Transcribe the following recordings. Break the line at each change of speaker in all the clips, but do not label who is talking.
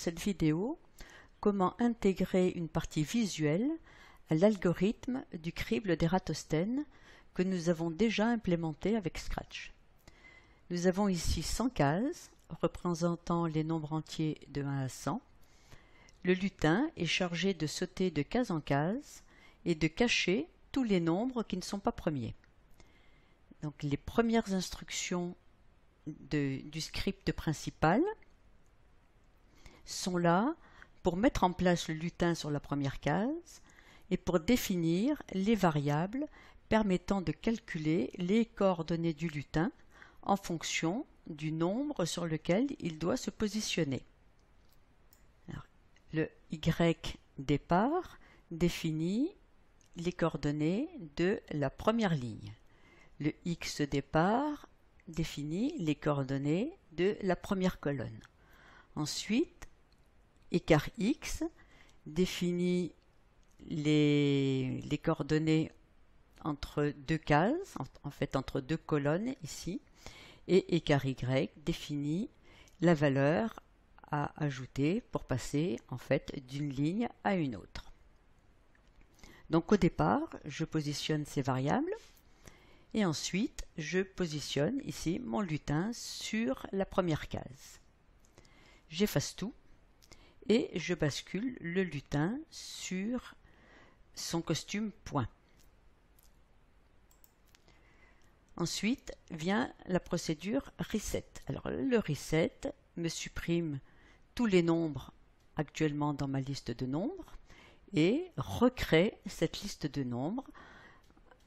cette vidéo comment intégrer une partie visuelle à l'algorithme du crible d'Eratosthène que nous avons déjà implémenté avec Scratch. Nous avons ici 100 cases représentant les nombres entiers de 1 à 100. Le lutin est chargé de sauter de case en case et de cacher tous les nombres qui ne sont pas premiers. Donc les premières instructions du script principal sont là pour mettre en place le lutin sur la première case et pour définir les variables permettant de calculer les coordonnées du lutin en fonction du nombre sur lequel il doit se positionner. Alors, le Y départ définit les coordonnées de la première ligne. Le X départ définit les coordonnées de la première colonne. Ensuite, écart X définit les coordonnées entre deux cases, en fait entre deux colonnes ici, et écart Y définit la valeur à ajouter pour passer en fait d'une ligne à une autre. Donc au départ, je positionne ces variables et ensuite je positionne ici mon lutin sur la première case. J'efface tout et je bascule le lutin sur son costume point. Ensuite vient la procédure reset. Alors le reset me supprime tous les nombres actuellement dans ma liste de nombres et recrée cette liste de nombres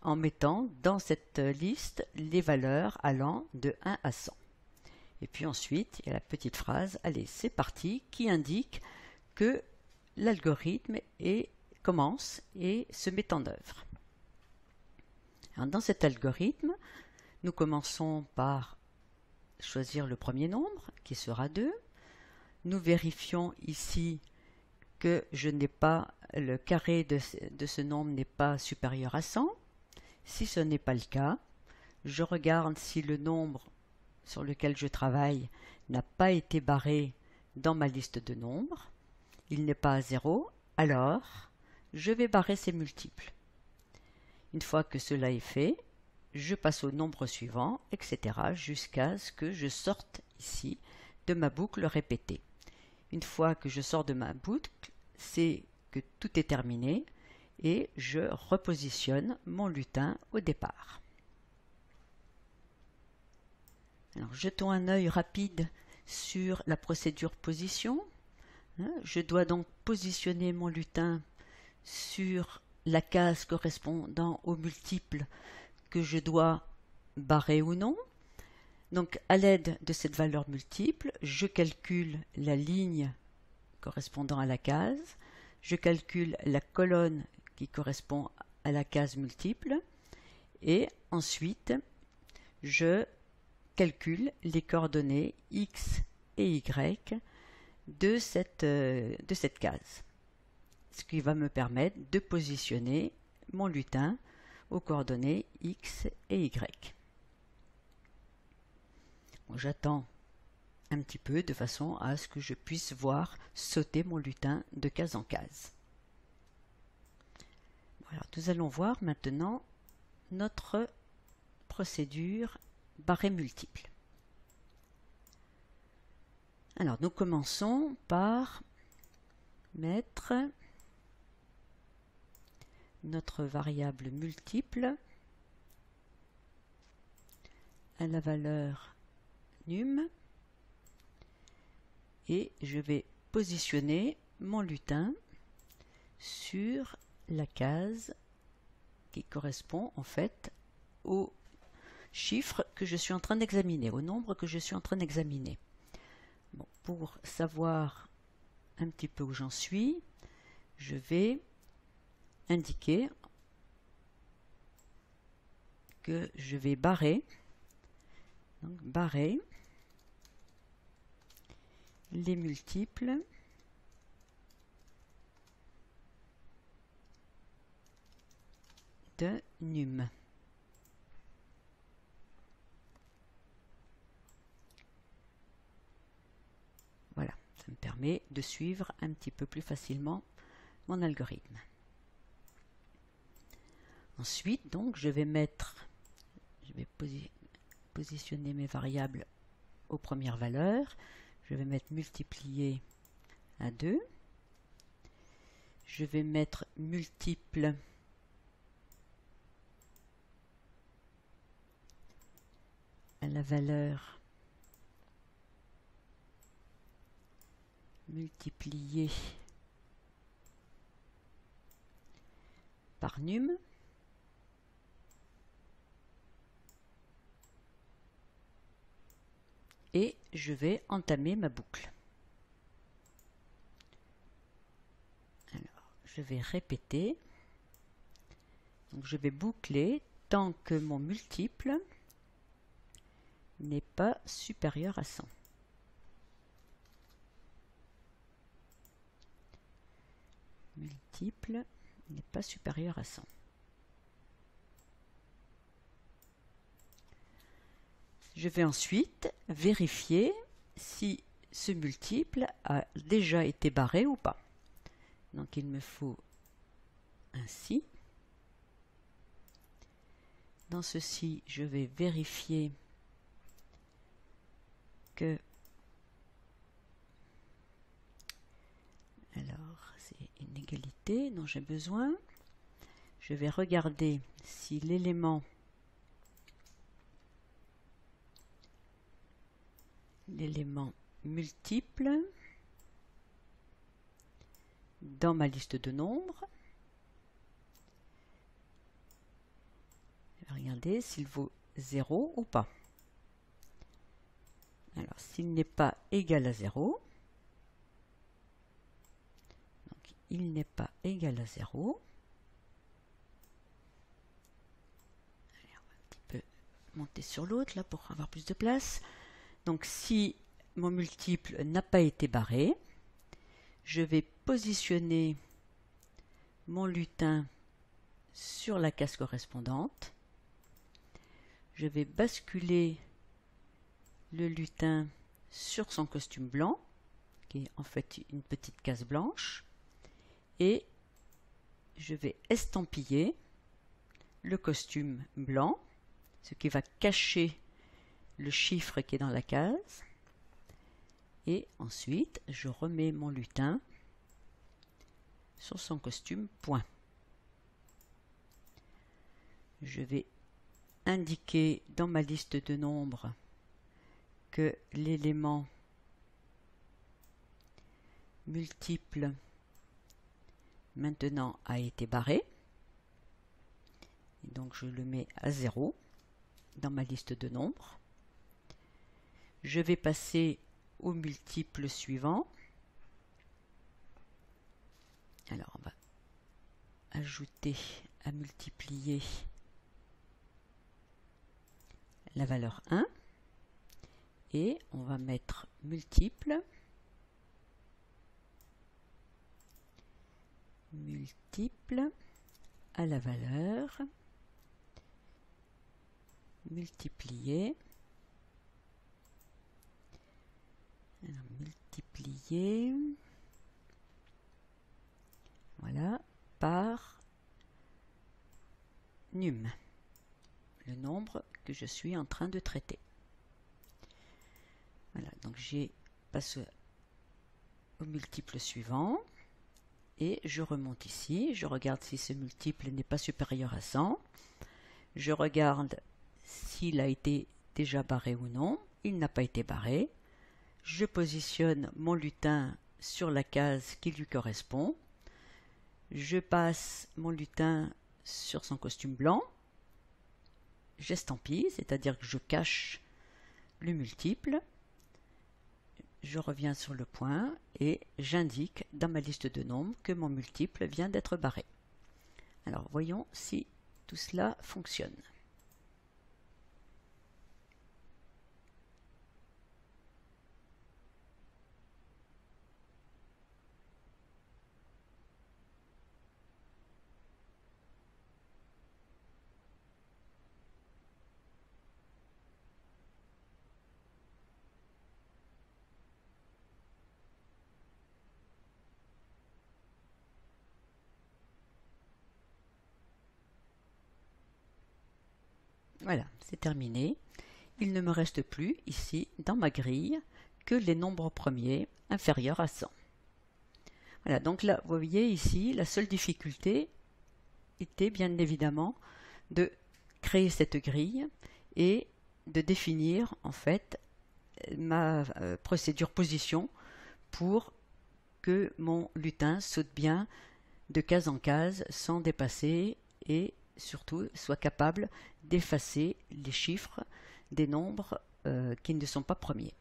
en mettant dans cette liste les valeurs allant de 1 à 100. Et puis ensuite, il y a la petite phrase « Allez, c'est parti » qui indique que l'algorithme commence et se met en œuvre. Alors, dans cet algorithme, nous commençons par choisir le premier nombre, qui sera 2. Nous vérifions ici que le carré de ce nombre n'est pas supérieur à 100. Si ce n'est pas le cas, je regarde si le nombre sur lequel je travaille n'a pas été barré dans ma liste de nombres. Il n'est pas à 0, alors je vais barrer ses multiples. Une fois que cela est fait, je passe au nombre suivant, etc. jusqu'à ce que je sorte ici de ma boucle répétée. Une fois que je sors de ma boucle, c'est que tout est terminé et je repositionne mon lutin au départ. Alors, jetons un œil rapide sur la procédure position. Je dois donc positionner mon lutin sur la case correspondant au multiple que je dois barrer ou non. Donc, à l'aide de cette valeur multiple, je calcule la ligne correspondant à la case, je calcule la colonne qui correspond à la case multiple, et ensuite, je calcule les coordonnées X et Y de cette case, ce qui va me permettre de positionner mon lutin aux coordonnées X et Y. Bon, j'attends un petit peu de façon à ce que je puisse voir sauter mon lutin de case en case. Voilà, nous allons voir maintenant notre procédure barré multiple. Alors nous commençons par mettre notre variable multiple à la valeur num et je vais positionner mon lutin sur la case qui correspond en fait au chiffre que je suis en train d'examiner, au nombre que je suis en train d'examiner. Bon, pour savoir un petit peu où j'en suis, je vais indiquer que je vais barrer, donc barrer les multiples de num. Voilà, ça me permet permet de suivre un petit peu plus facilement mon algorithme. Ensuite, donc, je vais positionner mes variables aux premières valeurs. Je vais mettre multiplier à 2. Je vais mettre multiple à la valeur multiplié par num. Et je vais entamer ma boucle. Alors, je vais répéter. Donc, je vais boucler tant que mon multiple n'est pas supérieur à 100. Multiple n'est pas supérieur à 100. Je vais ensuite vérifier si ce multiple a déjà été barré ou pas. Donc il me faut ainsi. Dans ceci, je vais vérifier que... Alors, c'est une égalité dont j'ai besoin. Je vais regarder si l'élément multiple dans ma liste de nombres. Je vais regarder s'il vaut 0 ou pas. Alors, s'il n'est pas égal à 0, donc il n'est pas égal à 0. Allez, on va un petit peu monter sur l'autre là pour avoir plus de place. Donc si mon multiple n'a pas été barré, je vais positionner mon lutin sur la case correspondante. Je vais basculer le lutin sur son costume blanc, qui est en fait une petite case blanche, et je vais estampiller le costume blanc, ce qui va cacher le chiffre qui est dans la case, et ensuite je remets mon lutin sur son costume point. Je vais indiquer dans ma liste de nombres que l'élément multiple maintenant a été barré, et donc je le mets à 0 dans ma liste de nombres. Je vais passer au multiple suivant. Alors on va ajouter à multiplier la valeur 1 et on va mettre multiple à la valeur multiplier. Alors, multiplier, voilà, par num, le nombre que je suis en train de traiter. Voilà, donc j'ai passé au multiple suivant et je remonte ici, je regarde si ce multiple n'est pas supérieur à 100, je regarde s'il a été déjà barré ou non, il n'a pas été barré. Je positionne mon lutin sur la case qui lui correspond. Je passe mon lutin sur son costume blanc. J'estampille, c'est-à-dire que je cache le multiple. Je reviens sur le point et j'indique dans ma liste de nombres que mon multiple vient d'être barré. Alors voyons si tout cela fonctionne. Voilà, c'est terminé. Il ne me reste plus ici, dans ma grille, que les nombres premiers inférieurs à 100. Voilà, donc là, vous voyez ici, la seule difficulté était bien évidemment de créer cette grille et de définir en fait ma procédure position pour que mon lutin saute bien de case en case sans dépasser et surtout soit capable d'effacer les chiffres des nombres qui ne sont pas premiers.